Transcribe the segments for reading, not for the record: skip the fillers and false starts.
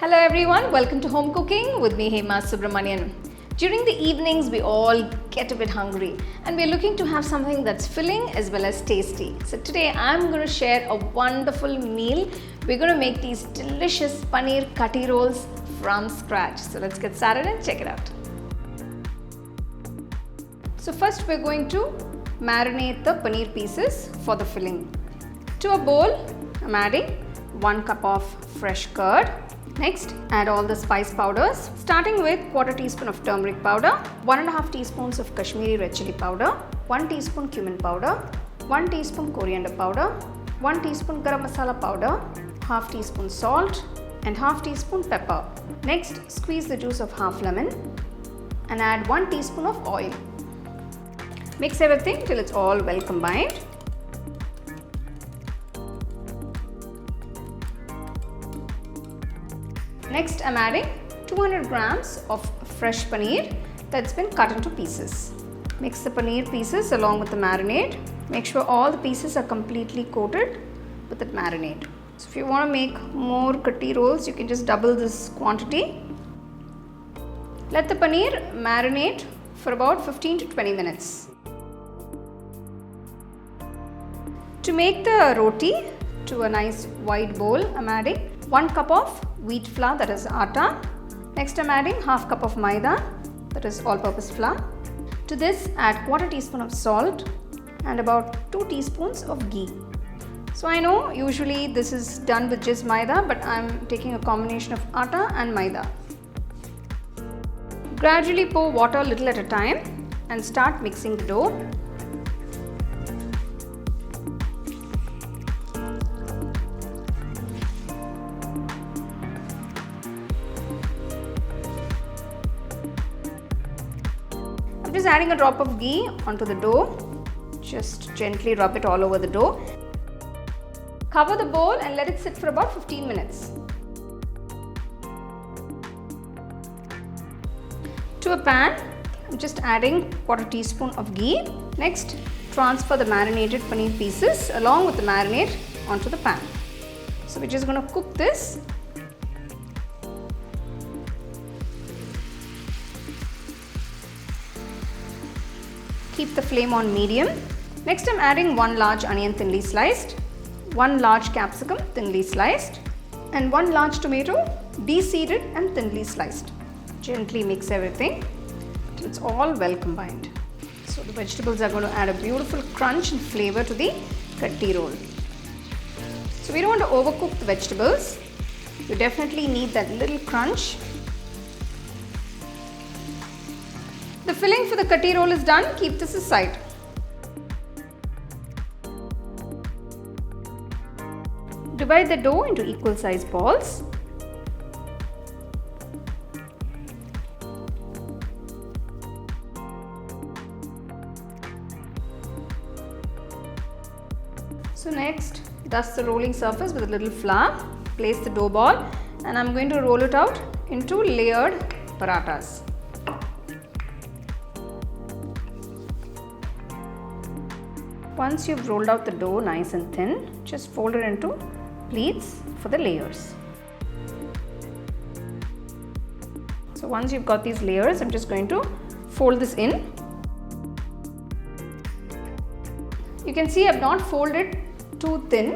Hello everyone, welcome to Home Cooking with me Hema Subramanian. During the evenings we all get a bit hungry and we're looking to have something that's filling as well as tasty. So today I'm going to share a wonderful meal. We're going to make these delicious Paneer Kathi Rolls from scratch. So let's get started and check it out. So first we're going to marinate the paneer pieces for the filling. To a bowl, I'm adding 1 cup of fresh curd. Next, add all the spice powders, starting with 1/4 teaspoon of turmeric powder, 1.5 teaspoons of Kashmiri red chili powder, 1 teaspoon cumin powder, 1 teaspoon coriander powder, 1 teaspoon garam masala powder, 1/2 teaspoon salt and 1/2 teaspoon pepper. Next, squeeze the juice of half lemon and add 1 teaspoon of oil. Mix everything till it's all well combined. Next, I'm adding 200 grams of fresh paneer that's been cut into pieces. Mix the paneer pieces along with the marinade. Make sure all the pieces are completely coated with that marinade. So if you want to make more kathi rolls, you can just double this quantity. Let the paneer marinate for about 15 to 20 minutes. To make the roti to a nice wide bowl, I'm adding 1 cup of wheat flour, that is atta. Next, I'm adding 1/2 cup of maida, that is all-purpose flour. To this, add 1/4 teaspoon of salt and about 2 teaspoons of ghee. So I know usually this is done with just maida, but I'm taking a combination of atta and maida. Gradually pour water a little at a time and start mixing the dough. Just adding a drop of ghee onto the dough. Just gently rub it all over the dough. Cover the bowl and let it sit for about 15 minutes. To a pan, I'm just adding 1/4 teaspoon of ghee. Next, transfer the marinated paneer pieces along with the marinade onto the pan. So we're just going to cook this. Keep the flame on medium. Next, I'm adding 1 large onion thinly sliced, 1 large capsicum thinly sliced and 1 large tomato de-seeded and thinly sliced. Gently mix everything till it's all well combined. So the vegetables are going to add a beautiful crunch and flavor to the kathi roll. So we don't want to overcook the vegetables. You definitely need that little crunch. The filling for the kathi roll is done. Keep this aside. Divide the dough into equal size balls. So next, dust the rolling surface with a little flour. Place the dough ball and I'm going to roll it out into layered parathas. Once you've rolled out the dough nice and thin, just fold it into pleats for the layers. So once you've got these layers, I'm just going to fold this in. You can see I've not folded too thin.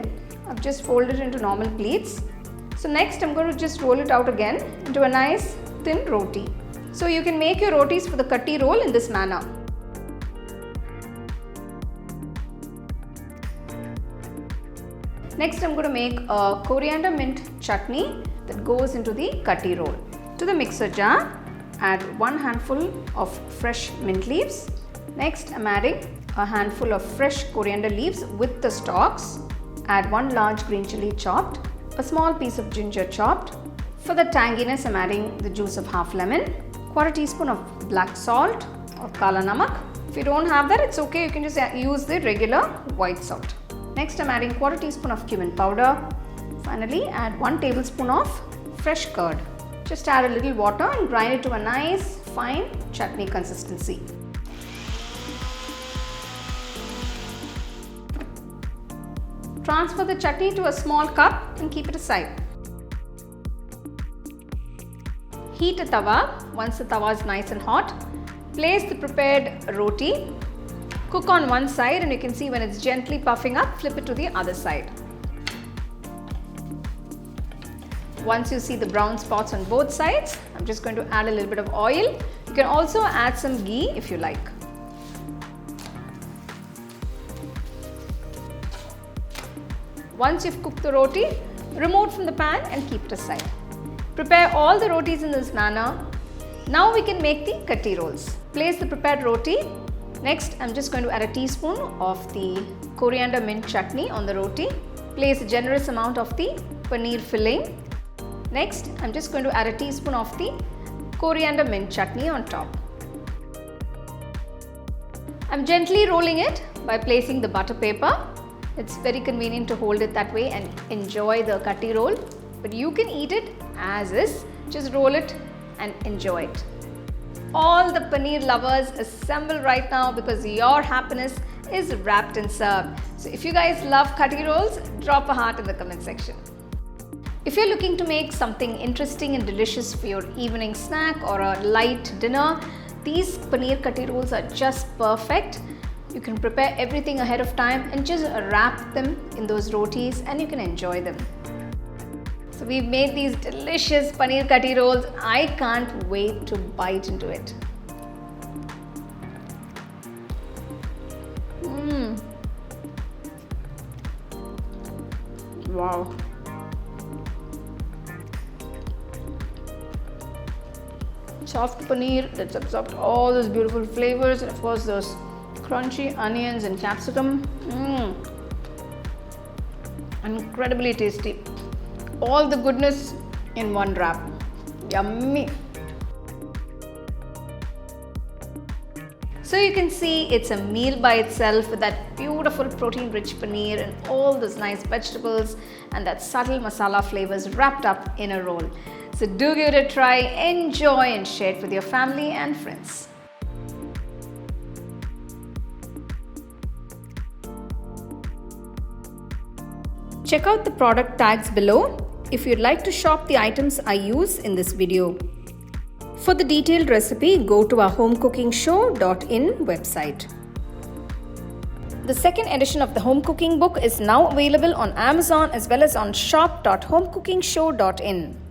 I've just folded it into normal pleats. So next I'm going to just roll it out again into a nice thin roti. So you can make your rotis for the kathi roll in this manner. Next, I'm going to make a coriander mint chutney that goes into the kathi roll. To the mixer jar, add 1 handful of fresh mint leaves. Next, I'm adding a handful of fresh coriander leaves with the stalks. Add 1 large green chili chopped, a small piece of ginger chopped. For the tanginess, I'm adding the juice of half lemon, 1/4 teaspoon of black salt or kala namak. If you don't have that, it's okay. You can just use the regular white salt. Next, I'm adding 1/4 teaspoon of cumin powder. Finally, add 1 tablespoon of fresh curd. Just add a little water and grind it to a nice fine chutney consistency. Transfer the chutney to a small cup and keep it aside. Heat a tawa. Once the tawa is nice and hot, place the prepared roti. Cook on one side, and you can see when it's gently puffing up, flip it to the other side. Once you see the brown spots on both sides, I'm just going to add a little bit of oil. You can also add some ghee if you like. Once you've cooked the roti, remove from the pan and keep it aside. Prepare all the rotis in this manner. Now we can make the Kathi rolls. Place the prepared roti. Next, I'm just going to add a teaspoon of the coriander mint chutney on the roti. Place a generous amount of the paneer filling. Next, I'm just going to add a teaspoon of the coriander mint chutney on top. I'm gently rolling it by placing the butter paper. It's very convenient to hold it that way and enjoy the Kathi roll. But you can eat it as is. Just roll it and enjoy it. All the paneer lovers assemble right now because your happiness is wrapped and served. So if you guys love Kathi rolls, drop a heart in the comment section. If you're looking to make something interesting and delicious for your evening snack or a light dinner, these Paneer Kathi rolls are just perfect. You can prepare everything ahead of time and just wrap them in those rotis and you can enjoy them. So we've made these delicious Paneer Kathi rolls. I can't wait to bite into it. Wow. Soft paneer that's absorbed all those beautiful flavors, and of course those crunchy onions and capsicum. Incredibly tasty. All the goodness in one wrap. Yummy. So you can see it's a meal by itself with that beautiful protein-rich paneer and all those nice vegetables and that subtle masala flavors wrapped up in a roll. So do give it a try, enjoy and share it with your family and friends. Check out the product tags below if you'd like to shop the items I use in this video. For the detailed recipe, go to our HomeCookingShow.in website. The second edition of the home cooking book is now available on Amazon as well as on shop.homecookingshow.in.